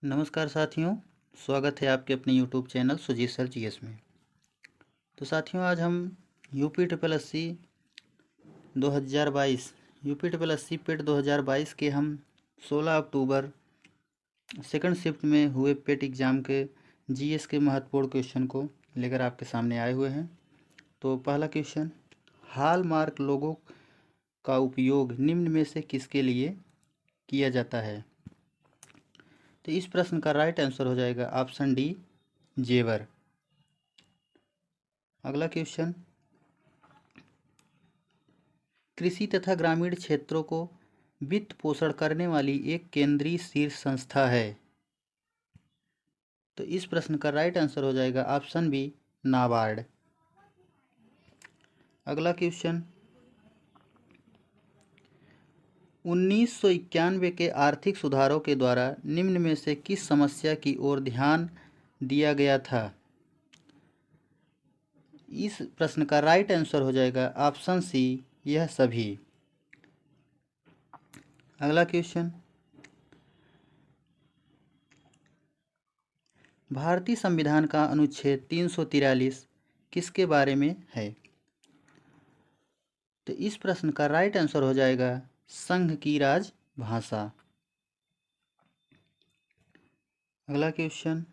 नमस्कार साथियों, स्वागत है आपके अपने YouTube channel Sujeet sir GS में। तो साथियों, आज हम UP triple SC 2022 UP triple SC PET 2022 के हम 16 अक्टूबर सेकंड शिफ्ट में हुए पेट एग्ज़ाम के जीएस के महत्वपूर्ण क्वेश्चन को लेकर आपके सामने आए हुए हैं। तो पहला क्वेश्चन, हॉलमार्क लोगो का उपयोग निम्न में से किसके लिए किया जाता है? तो इस प्रश्न का राइट आंसर हो जाएगा ऑप्शन डी, जेवर। अगला क्वेश्चन, कृषि तथा ग्रामीण क्षेत्रों को वित्त पोषण करने वाली एक केंद्रीय शीर्ष संस्था है। तो इस प्रश्न का राइट आंसर हो जाएगा ऑप्शन बी, नाबार्ड। अगला क्वेश्चन, 1991 के आर्थिक सुधारों के द्वारा निम्न में से किस समस्या की ओर ध्यान दिया गया था? इस प्रश्न का राइट आंसर हो जाएगा ऑप्शन सी, यह सभी। अगला क्वेश्चन, भारतीय संविधान का अनुच्छेद 343 किसके बारे में है? तो इस प्रश्न का राइट आंसर हो जाएगा संघ की राजभाषा। अगला क्वेश्चन,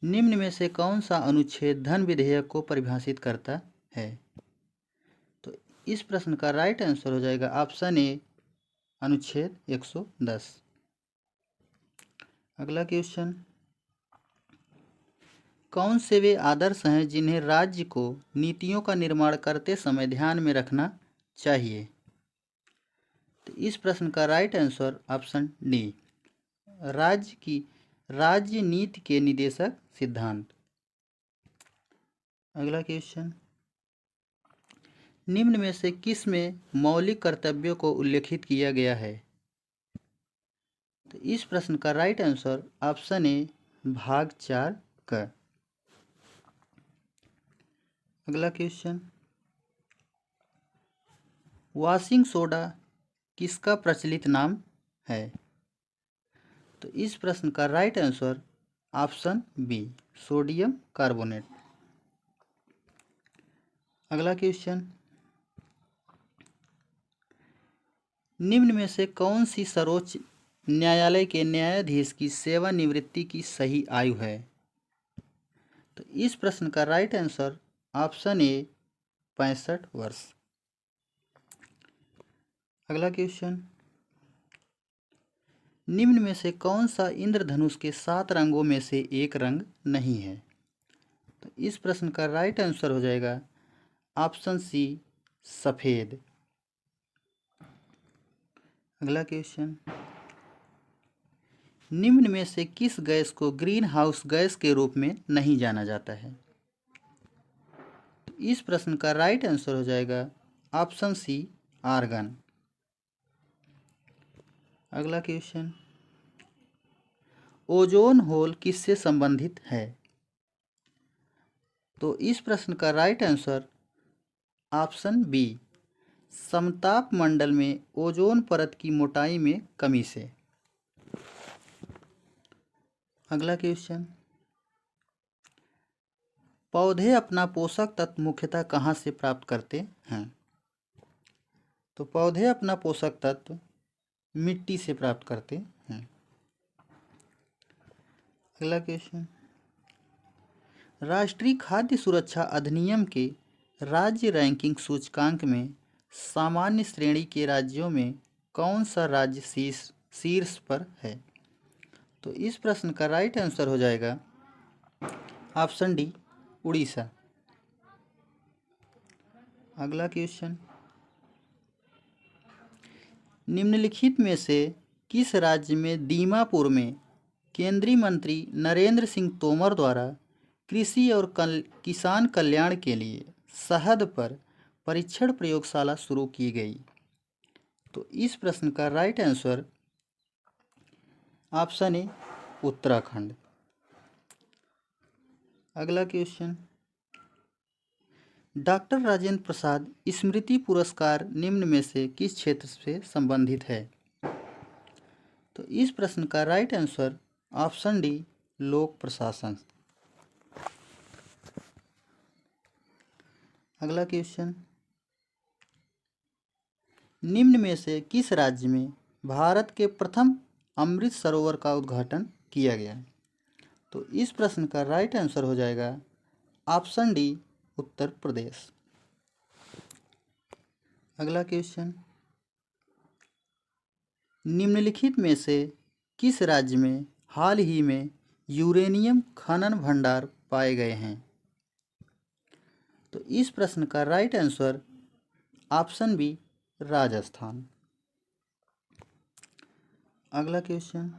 निम्न में से कौन सा अनुच्छेद धन विधेयक को परिभाषित करता है? तो इस प्रश्न का राइट आंसर हो जाएगा ऑप्शन ए, अनुच्छेद 110। अगला क्वेश्चन, कौन से वे आदर्श हैं जिन्हें राज्य को नीतियों का निर्माण करते समय ध्यान में रखना चाहिए? तो इस प्रश्न का राइट आंसर ऑप्शन डी, राज्य नीति के निदेशक सिद्धांत। अगला क्वेश्चन, निम्न में से किस में मौलिक कर्तव्यों को उल्लेखित किया गया है? तो इस प्रश्न का राइट आंसर ऑप्शन ए, भाग 4 का। अगला क्वेश्चन, वॉशिंग सोडा किसका प्रचलित नाम है? तो इस प्रश्न का right answer option B, sodium carbonate. अगला क्वेश्चन, निम्न में से कौन सी सर्वोच्च न्यायालय के न्यायाधीश की सेवानिवृत्ति की सही आयु है? तो इस प्रश्न का राइट आंसर ऑप्शन ए, 65 वर्ष। अगला क्वेश्चन, निम्न में से कौन सा इंद्रधनुष के 7 रंगों में से एक रंग नहीं है? तो इस प्रश्न का राइट आंसर हो जाएगा ऑप्शन सी, सफेद। अगला क्वेश्चन, निम्न में से किस गैस को ग्रीन हाउस गैस के रूप में नहीं जाना जाता है? इस प्रश्न का राइट आंसर हो जाएगा ऑप्शन सी, आर्गन। अगला क्वेश्चन, ओजोन होल किससे संबंधित है? तो इस प्रश्न का राइट आंसर ऑप्शन बी, समताप मंडल में ओजोन परत की मोटाई में कमी से। अगला क्वेश्चन, पौधे अपना पोषक तत्व मुख्यतः कहाँ से प्राप्त करते हैं? तो पौधे अपना पोषक तत्व मिट्टी से प्राप्त करते हैं। अगला क्वेश्चन, राष्ट्रीय खाद्य सुरक्षा अधिनियम के राज्य रैंकिंग सूचकांक में सामान्य श्रेणी के राज्यों में कौन सा राज्य शीर्ष पर है? तो इस प्रश्न का राइट आंसर हो जाएगा ऑप्शन डी, उड़ीसा। अगला क्वेश्चन, निम्नलिखित में से किस राज्य में दीमापुर में केंद्रीय मंत्री नरेंद्र सिंह तोमर द्वारा कृषि और किसान कल्याण के लिए शहद पर परीक्षण प्रयोगशाला शुरू की गई? तो इस प्रश्न का right answer option A, Uttarakhand. अगला क्वेश्चन, डॉक्टर राजेंद्र प्रसाद स्मृति पुरस्कार निम्न में से किस क्षेत्र से संबंधित है? तो इस प्रश्न का राइट आंसर ऑप्शन डी लोक प्रशासन। अगला क्वेश्चन, निम्न में से किस राज्य में भारत के प्रथम अमृत सरोवर का उद्घाटन किया गया? तो इस प्रश्न का राइट आंसर हो जाएगा ऑप्शन डी उत्तर प्रदेश। अगला क्वेश्चन, निम्नलिखित में से किस राज्य में हाल ही में यूरेनियम खनन भंडार पाए गए हैं? तो इस प्रश्न का right answer option B Rajasthan. अगला क्वेश्चन,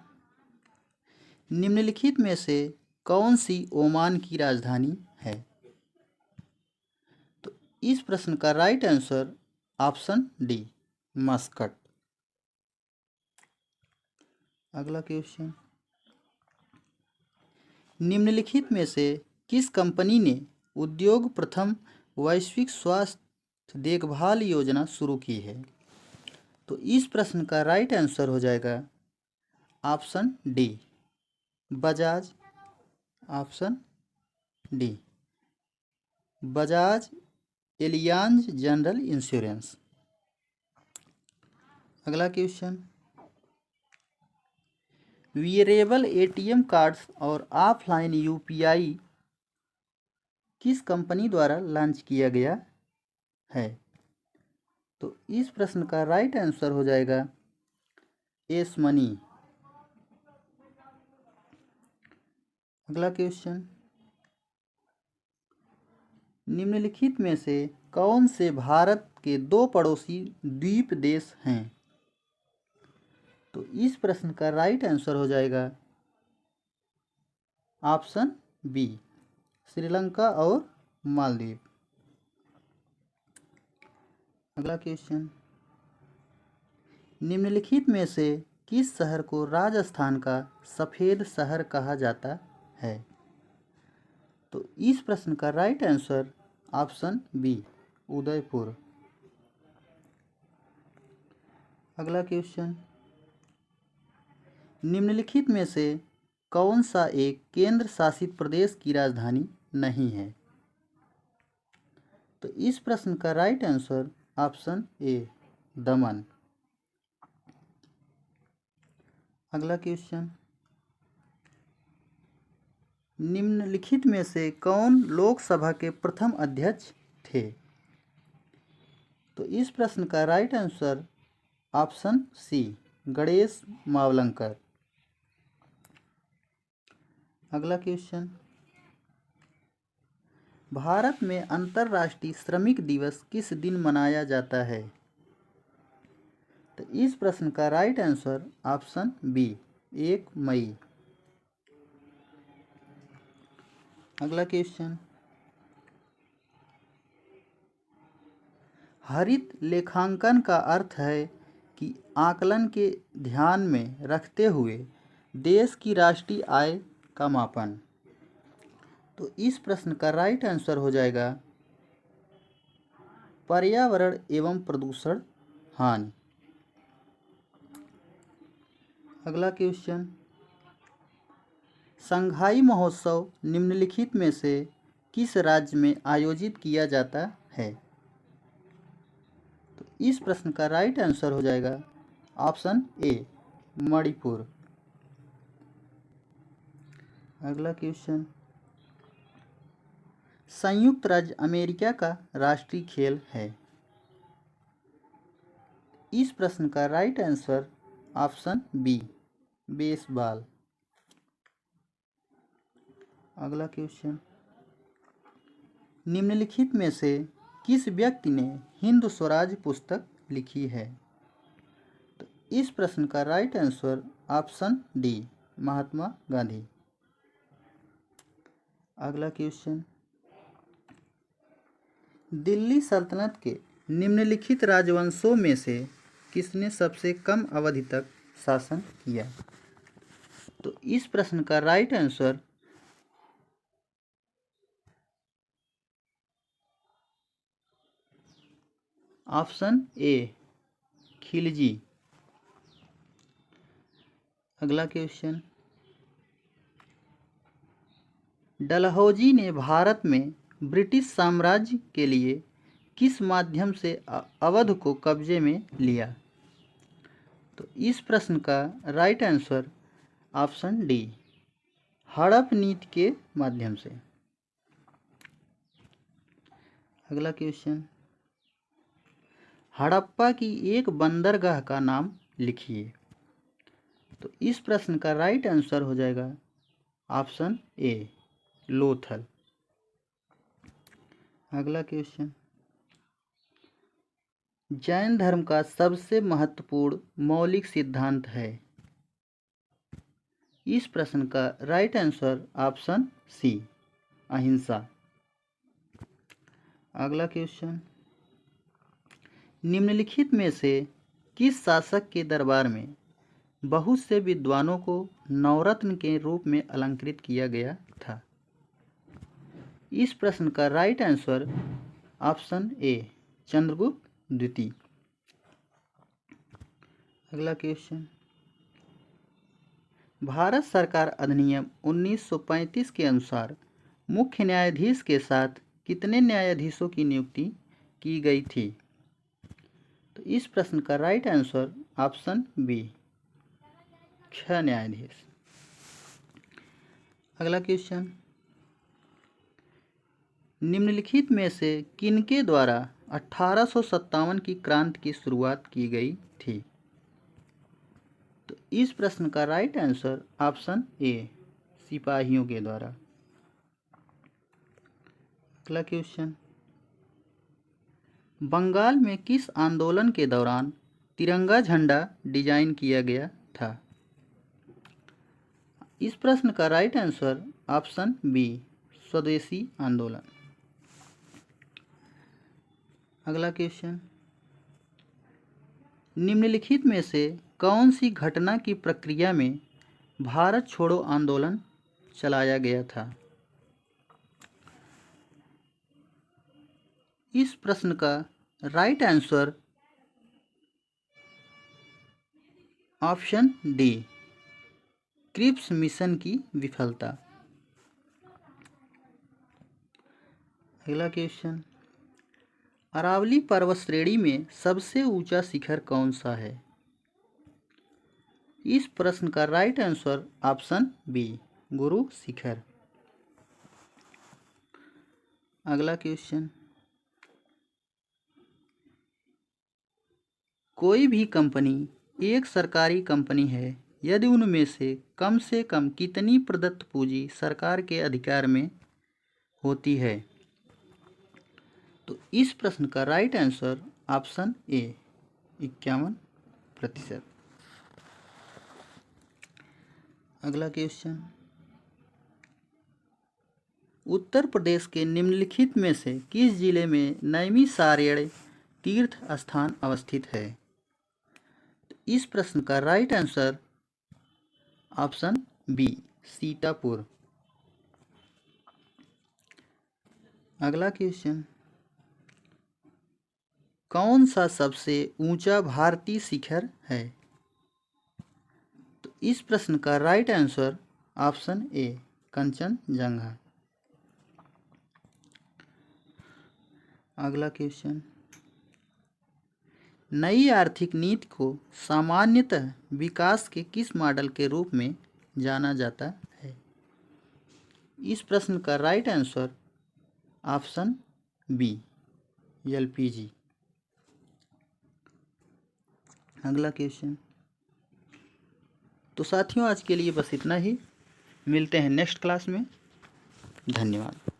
निम्नलिखित में से कौन सी ओमान की राजधानी है? तो इस प्रश्न का right answer option D Muscat. अगला क्वेश्चन, निम्नलिखित में से किस कंपनी ने उद्योग प्रथम वैश्विक स्वास्थ्य देखभाल योजना शुरू की है? तो इस प्रश्न का राइट आंसर हो जाएगा option D Bajaj. Option D Bajaj Allianz general insurance. अगला क्वेश्चन, वियरेबल एटीएम कार्ड्स और ऑफलाइन यूपीआई किस कंपनी द्वारा लॉन्च किया गया है? तो इस प्रश्न का राइट आंसर हो जाएगा एस मनी। अगला क्वेश्चन, निम्नलिखित में से कौन से भारत के दो पड़ोसी द्वीप देश हैं? तो इस प्रश्न का राइट आंसर हो जाएगा ऑप्शन बी श्रीलंका और मालदीव। अगला क्वेश्चन, निम्नलिखित में से किस शहर को राजस्थान का सफ़ेद शहर कहा जाता है? तो इस प्रश्न का right answer option B Udaipur. अगला क्वेश्चन, निम्नलिखित में से कौन सा एक केंद्र शासित प्रदेश की राजधानी नहीं है? तो इस प्रश्न का राइट आंसर ऑप्शन ए दमन। अगला क्वेश्चन, निम्नलिखित में से कौन लोकसभा के प्रथम अध्यक्ष थे? तो इस प्रश्न का right answer option C Ganesh Mavalankar. अगला क्वेश्चन, भारत में अंतर्राष्ट्रीय श्रमिक दिवस किस दिन मनाया जाता है? तो इस प्रश्न का राइट आंसर ऑप्शन बी 1 मई। अगला क्वेश्चन, हरित लेखांकन का अर्थ है कि आकलन के ध्यान में रखते हुए देश की राष्ट्रीय आय का मापन। तो इस प्रश्न का राइट आंसर हो जाएगा पर्यावरण एवं प्रदूषण हानि। अगला क्वेश्चन, संघाई महोत्सव निम्नलिखित में से किस राज्य में आयोजित किया जाता है? तो इस प्रश्न का राइट आंसर हो जाएगा ऑप्शन ए मणिपुर। अगला क्वेश्चन, संयुक्त राज्य अमेरिका का राष्ट्रीय खेल है? इस प्रश्न का right answer option B baseball. अगला क्वेश्चन, निम्नलिखित में से किस व्यक्ति ने हिंद स्वराज पुस्तक लिखी है? तो इस प्रश्न का right answer option D Mahatma Gandhi. अगला क्वेश्चन, दिल्ली सल्तनत के निम्नलिखित राजवंशों में से किसने सबसे कम अवधि तक शासन किया? तो इस प्रश्न का right answer option A Khilji. अगला क्वेश्चन, डलहौजी ने भारत में ब्रिटिश साम्राज्य के लिए किस माध्यम से अवध को कब्जे में लिया? तो इस प्रश्न का राइट आंसर ऑप्शन डी, हड़प नीति के माध्यम से। अगला क्वेश्चन, हड़प्पा की एक बंदरगाह का नाम लिखिए। तो इस प्रश्न का राइट आंसर हो जाएगा ऑप्शन ए, लोथल। अगला क्वेश्चन, जैन धर्म का सबसे महत्वपूर्ण मौलिक सिद्धांत है। इस प्रश्न का राइट आंसर ऑप्शन सी, अहिंसा। अगला क्वेश्चन, निम्नलिखित में से किस शासक के दरबार में बहुत से विद्वानों को नवरत्न के रूप में अलंकृत किया गया था? इस प्रश्न का right answer option A, Chandragupta द्वितीय। अगला क्वेश्चन, भारत सरकार अधिनियम 1935 के अनुसार मुख्य न्यायाधीश के साथ कितने न्यायाधीशों की नियुक्ति की गई थी? तो इस प्रश्न का राइट आंसर ऑप्शन बी, 6 न्यायाधीश। अगला क्वेश्चन, निम्नलिखित में से किनके द्वारा 1857 की क्रांति की शुरुआत की गई थी? तो इस प्रश्न का राइट आंसर ऑप्शन ए, सिपाहियों के द्वारा। अगला क्वेश्चन, बंगाल में किस आंदोलन के दौरान तिरंगा झंडा डिजाइन किया गया था? इस प्रश्न का राइट आंसर ऑप्शन बी, स्वदेशी आंदोलन। अगला क्वेश्चन, निम्नलिखित में से कौन सी घटना की प्रक्रिया में भारत छोड़ो आंदोलन चलाया गया था? इस प्रश्न का right answer option D, Cripps mission की विफलता। अगला क्वेश्चन, अरावली पर्वत श्रेणी में सबसे ऊंचा शिखर कौन सा है? इस प्रश्न का right answer option B, Guru Shikhar. अगला क्वेश्चन, कोई भी कंपनी एक सरकारी कंपनी है यदि उनमें से कम कितनी प्रदत्त पूंजी सरकार के अधिकार में होती है? तो इस प्रश्न का राइट आंसर ऑप्शन ए, 51%। अगला क्वेश्चन, उत्तर प्रदेश के निम्नलिखित में से किस जिले में नैमिषारण्य तीर्थ स्थान अवस्थित है? तो इस प्रश्न का right answer option B, Sitapur. अगला क्वेश्चन, कौन सा सबसे ऊंचा भारतीय शिखर है? तो इस प्रश्न का right answer option A, Kanchenjunga. अगला क्वेश्चन, नई आर्थिक नीति को सामान्यतः विकास के किस मॉडल के रूप में जाना जाता है? इस प्रश्न का right answer option B, LPG. अगला क्वेश्चन, तो साथियों आज के लिए बस इतना ही। मिलते हैं नेक्स्ट क्लास में। धन्यवाद।